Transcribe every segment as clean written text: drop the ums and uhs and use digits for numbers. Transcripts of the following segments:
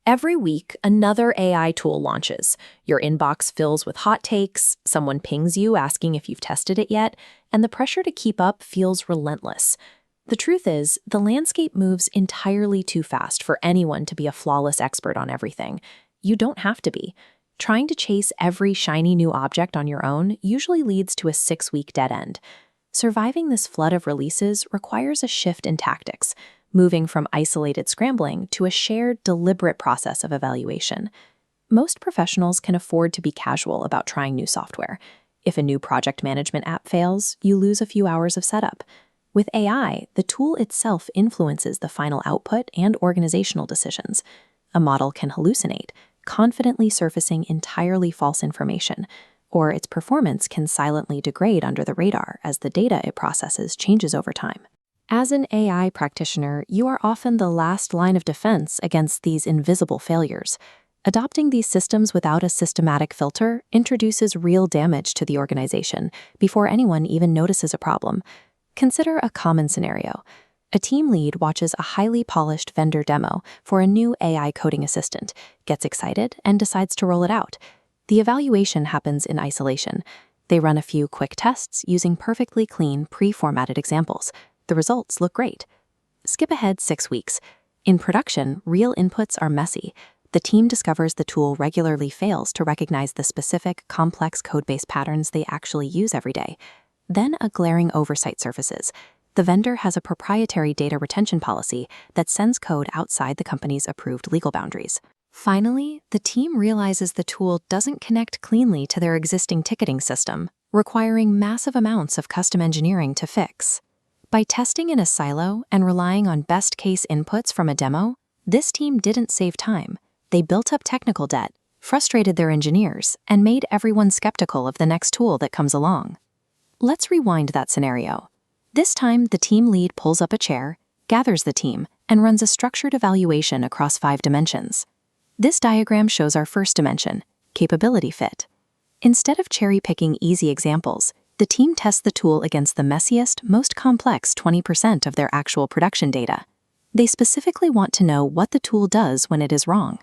Every week, another AI tool launches. Your inbox fills with hot takes, someone pings you asking if you've tested it yet, and the pressure to keep up feels relentless. The truth is, the landscape moves entirely too fast for anyone to be a flawless expert on everything. You don't have to be. Trying to chase every shiny new object on your own usually leads to a 6-week dead end. Surviving this flood of releases requires a shift in tactics, moving from isolated scrambling to a shared, deliberate process of evaluation. Most professionals can afford to be casual about trying new software. If a new project management app fails, you lose a few hours of setup. With AI, the tool itself influences the final output and organizational decisions. A model can hallucinate, confidently surfacing entirely false information, or its performance can silently degrade under the radar as the data it processes changes over time. As an AI practitioner, you are often the last line of defense against these invisible failures. Adopting these systems without a systematic filter introduces real damage to the organization before anyone even notices a problem. Consider a common scenario. A team lead watches a highly polished vendor demo for a new AI coding assistant, gets excited, and decides to roll it out. The evaluation happens in isolation. They run a few quick tests using perfectly clean, pre-formatted examples. The results look great. Skip ahead 6 weeks. In production, real inputs are messy. The team discovers the tool regularly fails to recognize the specific, complex code-based patterns they actually use every day. Then a glaring oversight surfaces. The vendor has a proprietary data retention policy that sends code outside the company's approved legal boundaries. Finally, the team realizes the tool doesn't connect cleanly to their existing ticketing system, requiring massive amounts of custom engineering to fix. By testing in a silo and relying on best-case inputs from a demo, this team didn't save time. They built up technical debt, frustrated their engineers, and made everyone skeptical of the next tool that comes along. Let's rewind that scenario. This time, the team lead pulls up a chair, gathers the team, and runs a structured evaluation across 5 dimensions. This diagram shows our first dimension, capability fit. Instead of cherry-picking easy examples, the team tests the tool against the messiest, most complex 20% of their actual production data. They specifically want to know what the tool does when it is wrong.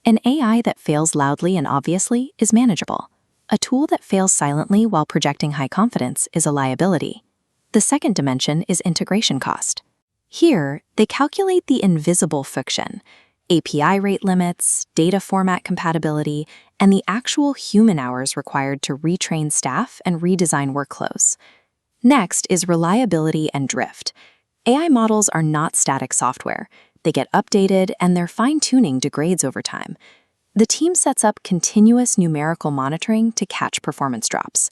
An AI that fails loudly and obviously is manageable. A tool that fails silently while projecting high confidence is a liability. The second dimension is integration cost. Here, they calculate the invisible friction, API rate limits, data format compatibility, and the actual human hours required to retrain staff and redesign workflows. Next is reliability and drift. AI models are not static software. They get updated, and their fine-tuning degrades over time. The team sets up continuous numerical monitoring to catch performance drops.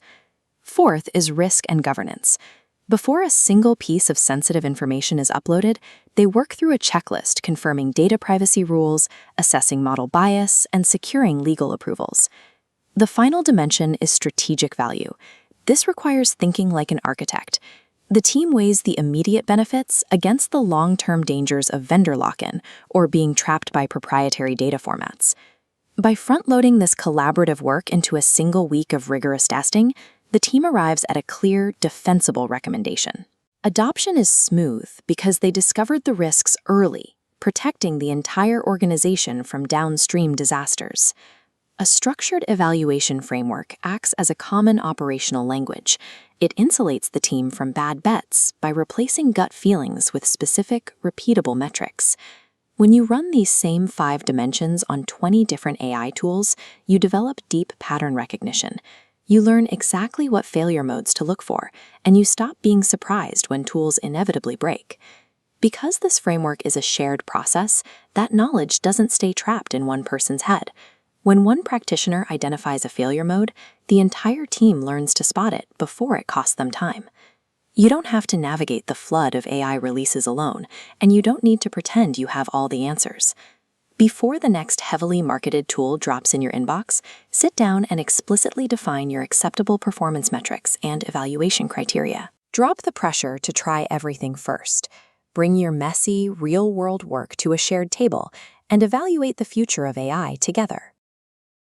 Fourth is risk and governance. Before a single piece of sensitive information is uploaded, they work through a checklist confirming data privacy rules, assessing model bias, and securing legal approvals. The final dimension is strategic value. This requires thinking like an architect. The team weighs the immediate benefits against the long-term dangers of vendor lock-in or being trapped by proprietary data formats. By front-loading this collaborative work into a single week of rigorous testing, the team arrives at a clear, defensible recommendation. Adoption is smooth because they discovered the risks early, protecting the entire organization from downstream disasters. A structured evaluation framework acts as a common operational language. It insulates the team from bad bets by replacing gut feelings with specific, repeatable metrics. When you run these same 5 dimensions on 20 different AI tools, you develop deep pattern recognition. You learn exactly what failure modes to look for, and you stop being surprised when tools inevitably break. Because this framework is a shared process, that knowledge doesn't stay trapped in one person's head. When one practitioner identifies a failure mode, the entire team learns to spot it before it costs them time. You don't have to navigate the flood of AI releases alone, and you don't need to pretend you have all the answers. Before the next heavily marketed tool drops in your inbox, sit down and explicitly define your acceptable performance metrics and evaluation criteria. Drop the pressure to try everything first. Bring your messy, real-world work to a shared table and evaluate the future of AI together.